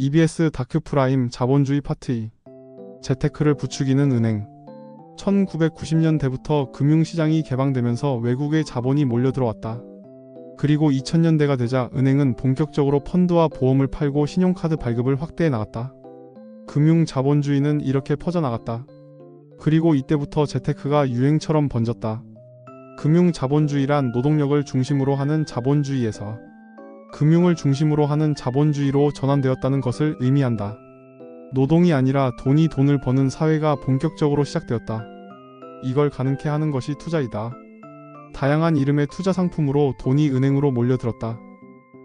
EBS 다큐프라임 자본주의 파트 2. 재테크를 부추기는 은행. 1990년대부터 금융시장이 개방되면서 외국의 자본이 몰려들어왔다. 그리고 2000년대가 되자 은행은 본격적으로 펀드와 보험을 팔고 신용카드 발급을 확대해 나갔다. 금융 자본주의는 이렇게 퍼져나갔다. 그리고 이때부터 재테크가 유행처럼 번졌다. 금융 자본주의란 노동력을 중심으로 하는 자본주의에서 금융을 중심으로 하는 자본주의로 전환되었다는 것을 의미한다. 노동이 아니라 돈이 돈을 버는 사회가 본격적으로 시작되었다. 이걸 가능케 하는 것이 투자이다. 다양한 이름의 투자 상품으로 돈이 은행으로 몰려들었다.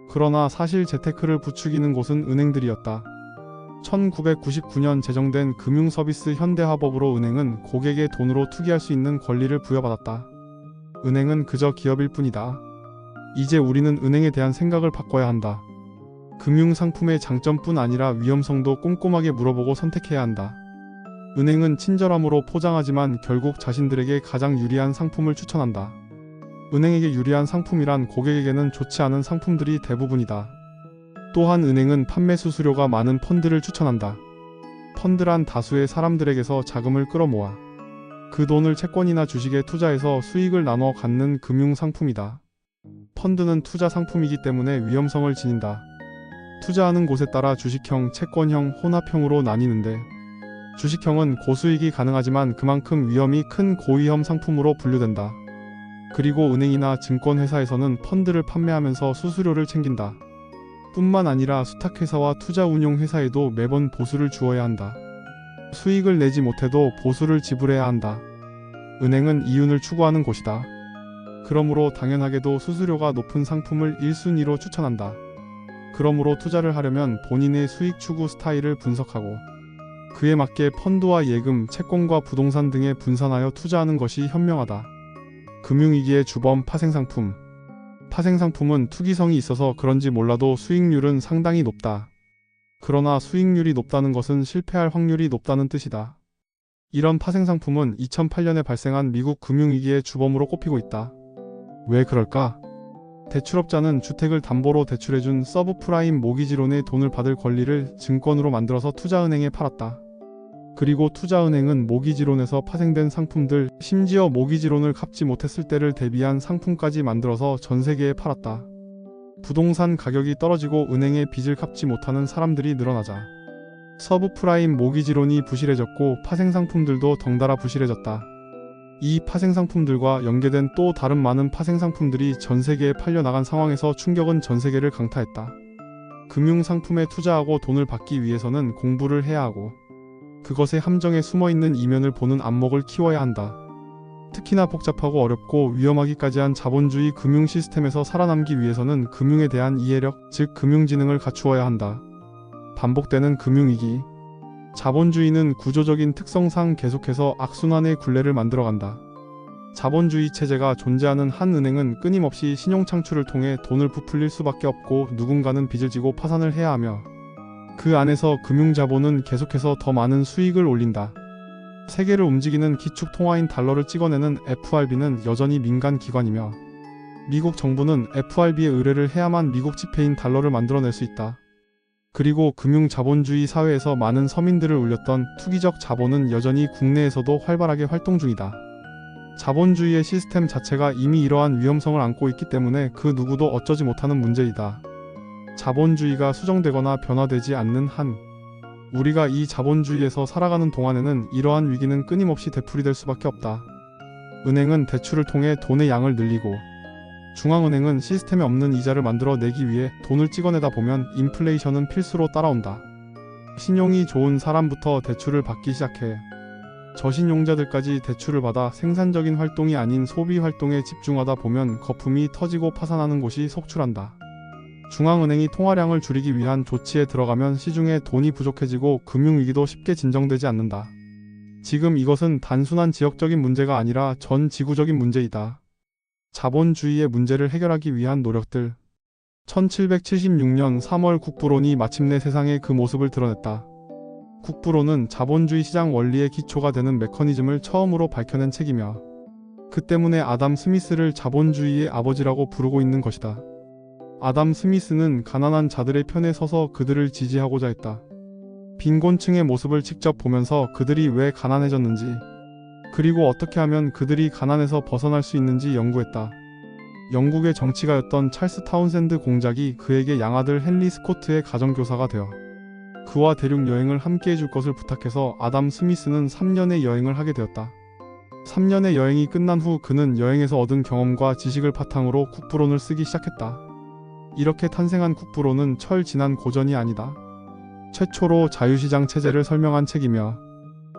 그러나 사실 재테크를 부추기는 곳은 은행들이었다. 1999년 제정된 금융서비스 현대화법으로 은행은 고객의 돈으로 투기할 수 있는 권리를 부여받았다. 은행은 그저 기업일 뿐이다. 이제 우리는 은행에 대한 생각을 바꿔야 한다. 금융상품의 장점뿐 아니라 위험성도 꼼꼼하게 물어보고 선택해야 한다. 은행은 친절함으로 포장하지만 결국 자신들에게 가장 유리한 상품을 추천한다. 은행에게 유리한 상품이란 고객에게는 좋지 않은 상품들이 대부분이다. 또한 은행은 판매 수수료가 많은 펀드를 추천한다. 펀드란 다수의 사람들에게서 자금을 끌어모아 그 돈을 채권이나 주식에 투자해서 수익을 나눠 갖는 금융상품이다. 펀드는 투자 상품이기 때문에 위험성을 지닌다. 투자하는 곳에 따라 주식형, 채권형, 혼합형으로 나뉘는데 주식형은 고수익이 가능하지만 그만큼 위험이 큰 고위험 상품으로 분류된다. 그리고 은행이나 증권회사에서는 펀드를 판매하면서 수수료를 챙긴다. 뿐만 아니라 수탁회사와 투자운용회사에도 매번 보수를 주어야 한다. 수익을 내지 못해도 보수를 지불해야 한다. 은행은 이윤을 추구하는 곳이다. 그러므로 당연하게도 수수료가 높은 상품을 1순위로 추천한다. 그러므로 투자를 하려면 본인의 수익 추구 스타일을 분석하고 그에 맞게 펀드와 예금, 채권과 부동산 등에 분산하여 투자하는 것이 현명하다. 금융위기의 주범 파생상품. 파생상품은 투기성이 있어서 그런지 몰라도 수익률은 상당히 높다. 그러나 수익률이 높다는 것은 실패할 확률이 높다는 뜻이다. 이런 파생상품은 2008년에 발생한 미국 금융위기의 주범으로 꼽히고 있다. 왜 그럴까? 대출업자는 주택을 담보로 대출해준 서브프라임 모기지론의 돈을 받을 권리를 증권으로 만들어서 투자은행에 팔았다. 그리고 투자은행은 모기지론에서 파생된 상품들, 심지어 모기지론을 갚지 못했을 때를 대비한 상품까지 만들어서 전 세계에 팔았다. 부동산 가격이 떨어지고 은행의 빚을 갚지 못하는 사람들이 늘어나자 서브프라임 모기지론이 부실해졌고 파생상품들도 덩달아 부실해졌다. 이 파생상품들과 연계된 또 다른 많은 파생상품들이 전 세계에 팔려나간 상황에서 충격은 전 세계를 강타했다. 금융상품에 투자하고 돈을 받기 위해서는 공부를 해야 하고 그것의 함정에 숨어있는 이면을 보는 안목을 키워야 한다. 특히나 복잡하고 어렵고 위험하기까지 한 자본주의 금융 시스템에서 살아남기 위해서는 금융에 대한 이해력, 즉 금융지능을 갖추어야 한다. 반복되는 금융위기. 자본주의는 구조적인 특성상 계속해서 악순환의 굴레를 만들어간다. 자본주의 체제가 존재하는 한 은행은 끊임없이 신용창출을 통해 돈을 부풀릴 수밖에 없고 누군가는 빚을 지고 파산을 해야 하며 그 안에서 금융자본은 계속해서 더 많은 수익을 올린다. 세계를 움직이는 기축통화인 달러를 찍어내는 FRB는 여전히 민간 기관이며 미국 정부는 FRB의 의뢰를 해야만 미국 지폐인 달러를 만들어낼 수 있다. 그리고 금융자본주의 사회에서 많은 서민들을 울렸던 투기적 자본은 여전히 국내에서도 활발하게 활동 중이다. 자본주의의 시스템 자체가 이미 이러한 위험성을 안고 있기 때문에 그 누구도 어쩌지 못하는 문제이다. 자본주의가 수정되거나 변화되지 않는 한 우리가 이 자본주의에서 살아가는 동안에는 이러한 위기는 끊임없이 되풀이될 수밖에 없다. 은행은 대출을 통해 돈의 양을 늘리고 중앙은행은 시스템에 없는 이자를 만들어 내기 위해 돈을 찍어내다 보면 인플레이션은 필수로 따라온다. 신용이 좋은 사람부터 대출을 받기 시작해 저신용자들까지 대출을 받아 생산적인 활동이 아닌 소비 활동에 집중하다 보면 거품이 터지고 파산하는 곳이 속출한다. 중앙은행이 통화량을 줄이기 위한 조치에 들어가면 시중에 돈이 부족해지고 금융위기도 쉽게 진정되지 않는다. 지금 이것은 단순한 지역적인 문제가 아니라 전 지구적인 문제이다. 자본주의의 문제를 해결하기 위한 노력들. 1776년 3월 국부론이 마침내 세상에 그 모습을 드러냈다. 국부론은 자본주의 시장 원리의 기초가 되는 메커니즘을 처음으로 밝혀낸 책이며 그 때문에 아담 스미스를 자본주의의 아버지라고 부르고 있는 것이다. 아담 스미스는 가난한 자들의 편에 서서 그들을 지지하고자 했다. 빈곤층의 모습을 직접 보면서 그들이 왜 가난해졌는지, 그리고 어떻게 하면 그들이 가난에서 벗어날 수 있는지 연구했다. 영국의 정치가였던 찰스 타운센드 공작이 그에게 양아들 헨리 스코트의 가정교사가 되어 그와 대륙 여행을 함께 해줄 것을 부탁해서 아담 스미스는 3년의 여행을 하게 되었다. 3년의 여행이 끝난 후 그는 여행에서 얻은 경험과 지식을 바탕으로 국부론을 쓰기 시작했다. 이렇게 탄생한 국부론은 철 지난 고전이 아니다. 최초로 자유시장 체제를 설명한 책이며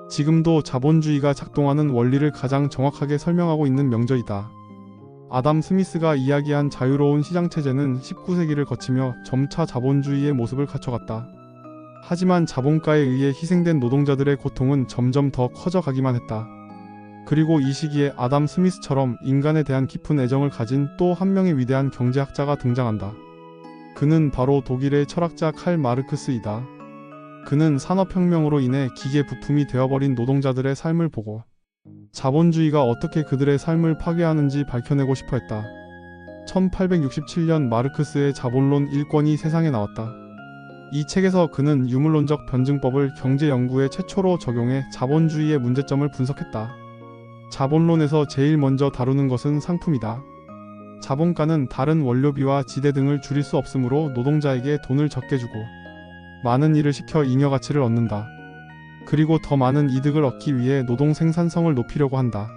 지금도 자본주의가 작동하는 원리를 가장 정확하게 설명하고 있는 명저이다. 아담 스미스가 이야기한 자유로운 시장체제는 19세기를 거치며 점차 자본주의의 모습을 갖춰갔다. 하지만 자본가에 의해 희생된 노동자들의 고통은 점점 더 커져가기만 했다. 그리고 이 시기에 아담 스미스처럼 인간에 대한 깊은 애정을 가진 또 한 명의 위대한 경제학자가 등장한다. 그는 바로 독일의 철학자 칼 마르크스이다. 그는 산업혁명으로 인해 기계 부품이 되어버린 노동자들의 삶을 보고 자본주의가 어떻게 그들의 삶을 파괴하는지 밝혀내고 싶어 했다. 1867년 마르크스의 자본론 1권이 세상에 나왔다. 이 책에서 그는 유물론적 변증법을 경제 연구에 최초로 적용해 자본주의의 문제점을 분석했다. 자본론에서 제일 먼저 다루는 것은 상품이다. 자본가는 다른 원료비와 지대 등을 줄일 수 없으므로 노동자에게 돈을 적게 주고 많은 일을 시켜 잉여 가치를 얻는다. 그리고 더 많은 이득을 얻기 위해 노동 생산성을 높이려고 한다.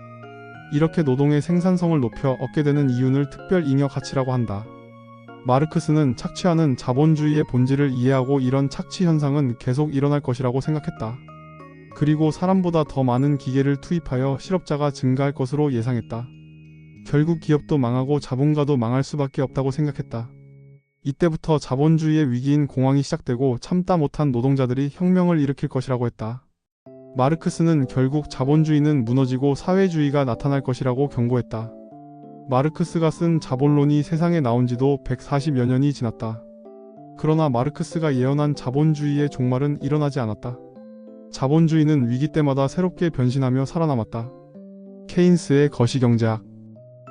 이렇게 노동의 생산성을 높여 얻게 되는 이윤을 특별 잉여 가치라고 한다. 마르크스는 착취하는 자본주의의 본질을 이해하고 이런 착취 현상은 계속 일어날 것이라고 생각했다. 그리고 사람보다 더 많은 기계를 투입하여 실업자가 증가할 것으로 예상했다. 결국 기업도 망하고 자본가도 망할 수밖에 없다고 생각했다. 이때부터 자본주의의 위기인 공황이 시작되고 참다 못한 노동자들이 혁명을 일으킬 것이라고 했다. 마르크스는 결국 자본주의는 무너지고 사회주의가 나타날 것이라고 경고했다. 마르크스가 쓴 자본론이 세상에 나온 지도 140여 년이 지났다. 그러나 마르크스가 예언한 자본주의의 종말은 일어나지 않았다. 자본주의는 위기 때마다 새롭게 변신하며 살아남았다. 케인스의 거시경제학.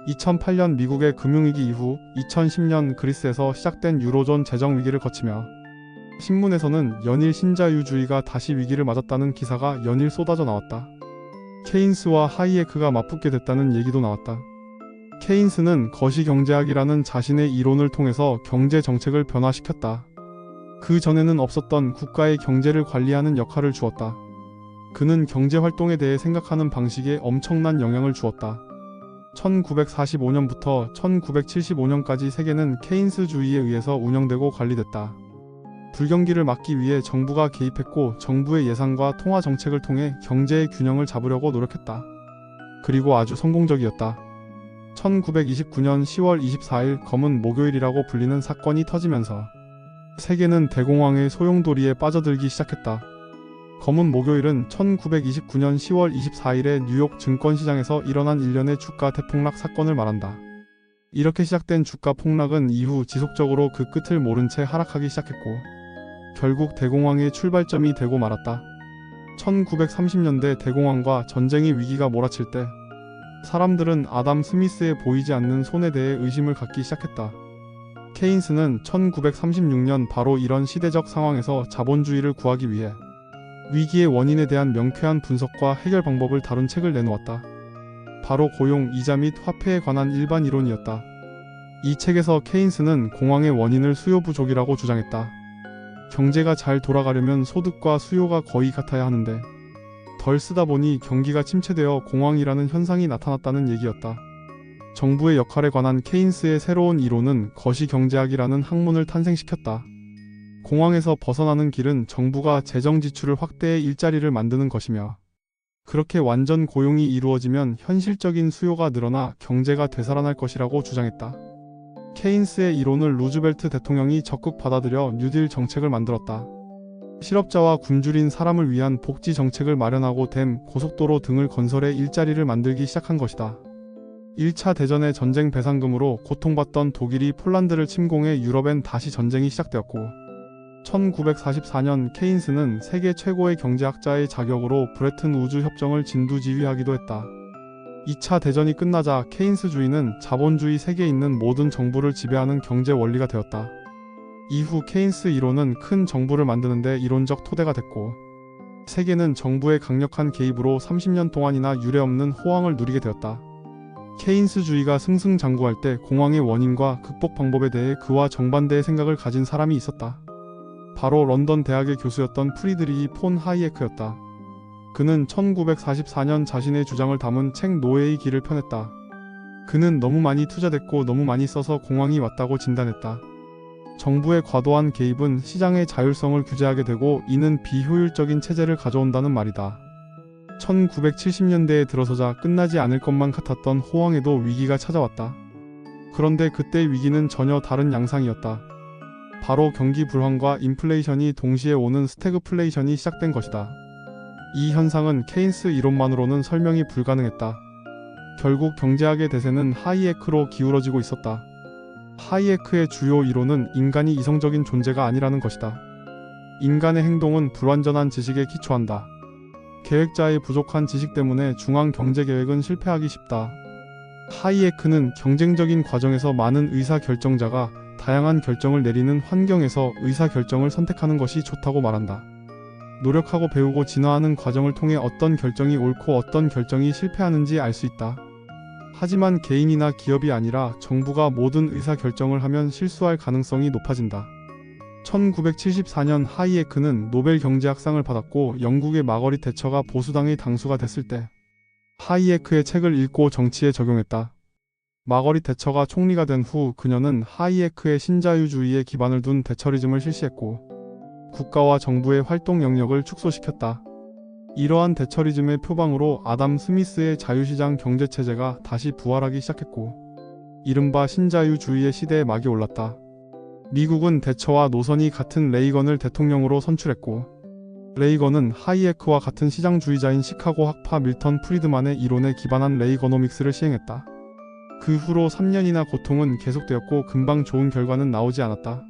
2008년 미국의 금융위기 이후 2010년 그리스에서 시작된 유로존 재정위기를 거치며 신문에서는 연일 신자유주의가 다시 위기를 맞았다는 기사가 연일 쏟아져 나왔다. 케인스와 하이에크가 맞붙게 됐다는 얘기도 나왔다. 케인스는 거시경제학이라는 자신의 이론을 통해서 경제정책을 변화시켰다. 그 전에는 없었던 국가의 경제를 관리하는 역할을 주었다. 그는 경제활동에 대해 생각하는 방식에 엄청난 영향을 주었다. 1945년부터 1975년까지 세계는 케인스주의에 의해서 운영되고 관리됐다. 불경기를 막기 위해 정부가 개입했고 정부의 예산과 통화 정책을 통해 경제의 균형을 잡으려고 노력했다. 그리고 아주 성공적이었다. 1929년 10월 24일 검은 목요일이라고 불리는 사건이 터지면서 세계는 대공황의 소용돌이에 빠져들기 시작했다. 검은 목요일은 1929년 10월 24일에 뉴욕 증권시장에서 일어난 일련의 주가 대폭락 사건을 말한다. 이렇게 시작된 주가 폭락은 이후 지속적으로 그 끝을 모른 채 하락하기 시작했고 결국 대공황의 출발점이 되고 말았다. 1930년대 대공황과 전쟁의 위기가 몰아칠 때 사람들은 아담 스미스의 보이지 않는 손에 대해 의심을 갖기 시작했다. 케인스는 1936년 바로 이런 시대적 상황에서 자본주의를 구하기 위해 위기의 원인에 대한 명쾌한 분석과 해결 방법을 다룬 책을 내놓았다. 바로 고용, 이자 및 화폐에 관한 일반 이론이었다. 이 책에서 케인스는 공황의 원인을 수요 부족이라고 주장했다. 경제가 잘 돌아가려면 소득과 수요가 거의 같아야 하는데 덜 쓰다 보니 경기가 침체되어 공황이라는 현상이 나타났다는 얘기였다. 정부의 역할에 관한 케인스의 새로운 이론은 거시경제학이라는 학문을 탄생시켰다. 공황에서 벗어나는 길은 정부가 재정 지출을 확대해 일자리를 만드는 것이며 그렇게 완전 고용이 이루어지면 현실적인 수요가 늘어나 경제가 되살아날 것이라고 주장했다. 케인스의 이론을 루즈벨트 대통령이 적극 받아들여 뉴딜 정책을 만들었다. 실업자와 굶주린 사람을 위한 복지 정책을 마련하고 댐, 고속도로 등을 건설해 일자리를 만들기 시작한 것이다. 1차 대전의 전쟁 배상금으로 고통받던 독일이 폴란드를 침공해 유럽엔 다시 전쟁이 시작되었고 1944년 케인스는 세계 최고의 경제학자의 자격으로 브레튼 우즈 협정을 진두지휘하기도 했다. 2차 대전이 끝나자 케인스주의는 자본주의 세계에 있는 모든 정부를 지배하는 경제 원리가 되었다. 이후 케인스 이론은 큰 정부를 만드는 데 이론적 토대가 됐고, 세계는 정부의 강력한 개입으로 30년 동안이나 유례없는 호황을 누리게 되었다. 케인스주의가 승승장구할 때 공황의 원인과 극복 방법에 대해 그와 정반대의 생각을 가진 사람이 있었다. 바로 런던 대학의 교수였던 프리드리히 폰 하이에크였다. 그는 1944년 자신의 주장을 담은 책 노예의 길을 펴냈다. 그는 너무 많이 투자됐고 너무 많이 써서 공황이 왔다고 진단했다. 정부의 과도한 개입은 시장의 자율성을 규제하게 되고 이는 비효율적인 체제를 가져온다는 말이다. 1970년대에 들어서자 끝나지 않을 것만 같았던 호황에도 위기가 찾아왔다. 그런데 그때 위기는 전혀 다른 양상이었다. 바로 경기 불황과 인플레이션이 동시에 오는 스태그플레이션이 시작된 것이다. 이 현상은 케인스 이론만으로는 설명이 불가능했다. 결국 경제학의 대세는 하이에크로 기울어지고 있었다. 하이에크의 주요 이론은 인간이 이성적인 존재가 아니라는 것이다. 인간의 행동은 불완전한 지식에 기초한다. 계획자의 부족한 지식 때문에 중앙 경제 계획은 실패하기 쉽다. 하이에크는 경쟁적인 과정에서 많은 의사결정자가 다양한 결정을 내리는 환경에서 의사결정을 선택하는 것이 좋다고 말한다. 노력하고 배우고 진화하는 과정을 통해 어떤 결정이 옳고 어떤 결정이 실패하는지 알 수 있다. 하지만 개인이나 기업이 아니라 정부가 모든 의사결정을 하면 실수할 가능성이 높아진다. 1974년 하이에크는 노벨 경제학상을 받았고 영국의 마거릿 대처가 보수당의 당수가 됐을 때 하이에크의 책을 읽고 정치에 적용했다. 마거릿 대처가 총리가 된 후 그녀는 하이에크의 신자유주의에 기반을 둔 대처리즘을 실시했고 국가와 정부의 활동 영역을 축소시켰다. 이러한 대처리즘의 표방으로 아담 스미스의 자유시장 경제체제가 다시 부활하기 시작했고 이른바 신자유주의의 시대에 막이 올랐다. 미국은 대처와 노선이 같은 레이건을 대통령으로 선출했고 레이건은 하이에크와 같은 시장주의자인 시카고 학파 밀턴 프리드만의 이론에 기반한 레이거노믹스를 시행했다. 그 후로 3년이나 고통은 계속되었고 금방 좋은 결과는 나오지 않았다.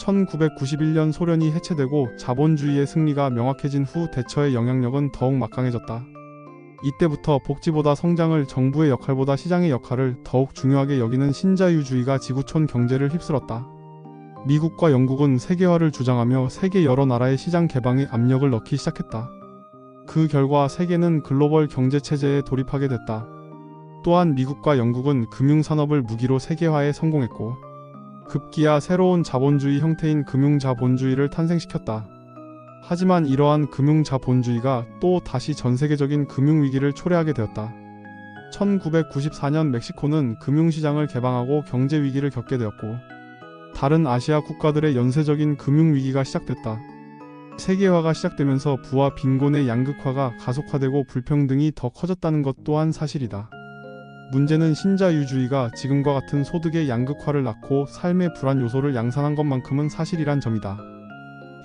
1991년 소련이 해체되고 자본주의의 승리가 명확해진 후 대처의 영향력은 더욱 막강해졌다. 이때부터 복지보다 성장을 정부의 역할보다 시장의 역할을 더욱 중요하게 여기는 신자유주의가 지구촌 경제를 휩쓸었다. 미국과 영국은 세계화를 주장하며 세계 여러 나라의 시장 개방에 압력을 넣기 시작했다. 그 결과 세계는 글로벌 경제체제에 돌입하게 됐다. 또한 미국과 영국은 금융산업을 무기로 세계화에 성공했고 급기야 새로운 자본주의 형태인 금융자본주의를 탄생시켰다. 하지만 이러한 금융자본주의가 또 다시 전세계적인 금융위기를 초래하게 되었다. 1994년 멕시코는 금융시장을 개방하고 경제위기를 겪게 되었고 다른 아시아 국가들의 연쇄적인 금융위기가 시작됐다. 세계화가 시작되면서 부와 빈곤의 양극화가 가속화되고 불평등이 더 커졌다는 것 또한 사실이다. 문제는 신자유주의가 지금과 같은 소득의 양극화를 낳고 삶의 불안 요소를 양산한 것만큼은 사실이란 점이다.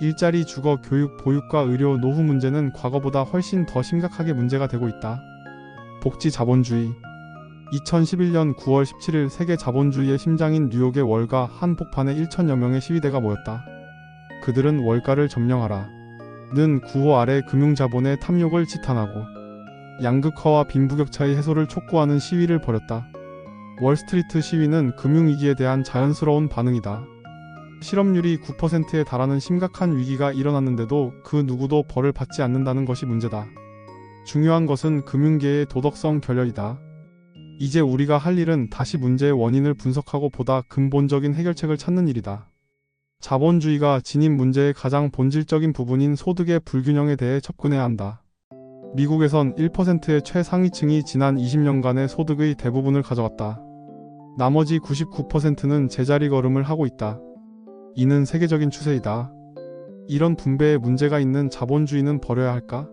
일자리, 주거, 교육, 보육과 의료, 노후 문제는 과거보다 훨씬 더 심각하게 문제가 되고 있다. 복지 자본주의 2011년 9월 17일 세계 자본주의의 심장인 뉴욕의 월가 한복판에 1천여 명의 시위대가 모였다. 그들은 월가를 점령하라 는 구호 아래 금융자본의 탐욕을 지탄하고 양극화와 빈부격차의 해소를 촉구하는 시위를 벌였다. 월스트리트 시위는 금융위기에 대한 자연스러운 반응이다. 실업률이 9%에 달하는 심각한 위기가 일어났는데도 그 누구도 벌을 받지 않는다는 것이 문제다. 중요한 것은 금융계의 도덕성 결여이다. 이제 우리가 할 일은 다시 문제의 원인을 분석하고 보다 근본적인 해결책을 찾는 일이다. 자본주의가 지닌 문제의 가장 본질적인 부분인 소득의 불균형에 대해 접근해야 한다. 미국에선 1%의 최상위층이 지난 20년간의 소득의 대부분을 가져갔다. 나머지 99%는 제자리 걸음을 하고 있다. 이는 세계적인 추세이다. 이런 분배에 문제가 있는 자본주의는 버려야 할까?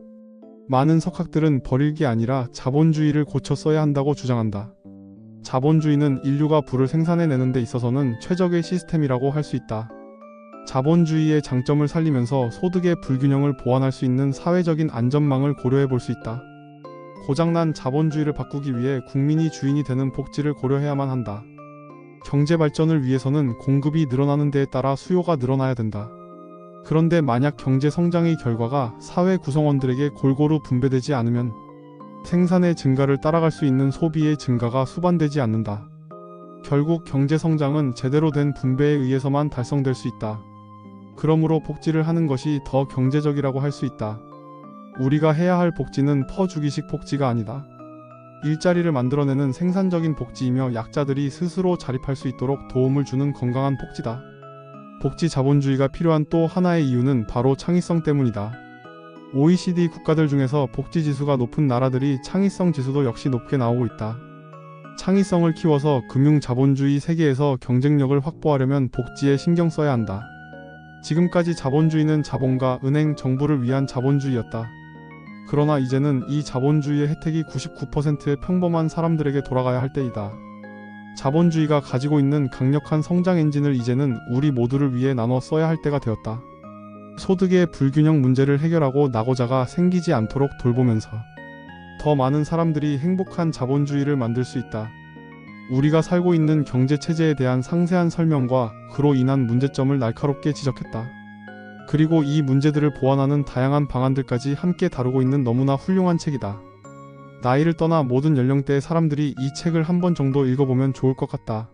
많은 석학들은 버릴 게 아니라 자본주의를 고쳐 써야 한다고 주장한다. 자본주의는 인류가 부를 생산해내는 데 있어서는 최적의 시스템이라고 할 수 있다. 자본주의의 장점을 살리면서 소득의 불균형을 보완할 수 있는 사회적인 안전망을 고려해 볼 수 있다. 고장난 자본주의를 바꾸기 위해 국민이 주인이 되는 복지를 고려해야만 한다. 경제 발전을 위해서는 공급이 늘어나는 데에 따라 수요가 늘어나야 된다. 그런데 만약 경제 성장의 결과가 사회 구성원들에게 골고루 분배되지 않으면 생산의 증가를 따라갈 수 있는 소비의 증가가 수반되지 않는다. 결국 경제 성장은 제대로 된 분배에 의해서만 달성될 수 있다. 그러므로 복지를 하는 것이 더 경제적이라고 할 수 있다. 우리가 해야 할 복지는 퍼주기식 복지가 아니다. 일자리를 만들어내는 생산적인 복지이며 약자들이 스스로 자립할 수 있도록 도움을 주는 건강한 복지다. 복지 자본주의가 필요한 또 하나의 이유는 바로 창의성 때문이다. OECD 국가들 중에서 복지 지수가 높은 나라들이 창의성 지수도 역시 높게 나오고 있다. 창의성을 키워서 금융 자본주의 세계에서 경쟁력을 확보하려면 복지에 신경 써야 한다. 지금까지 자본주의는 자본가, 은행, 정부를 위한 자본주의였다. 그러나 이제는 이 자본주의의 혜택이 99%의 평범한 사람들에게 돌아가야 할 때이다. 자본주의가 가지고 있는 강력한 성장 엔진을 이제는 우리 모두를 위해 나눠 써야 할 때가 되었다. 소득의 불균형 문제를 해결하고 낙오자가 생기지 않도록 돌보면서 더 많은 사람들이 행복한 자본주의를 만들 수 있다. 우리가 살고 있는 경제체제에 대한 상세한 설명과 그로 인한 문제점을 날카롭게 지적했다. 그리고 이 문제들을 보완하는 다양한 방안들까지 함께 다루고 있는 너무나 훌륭한 책이다. 나이를 떠나 모든 연령대의 사람들이 이 책을 한 번 정도 읽어보면 좋을 것 같다.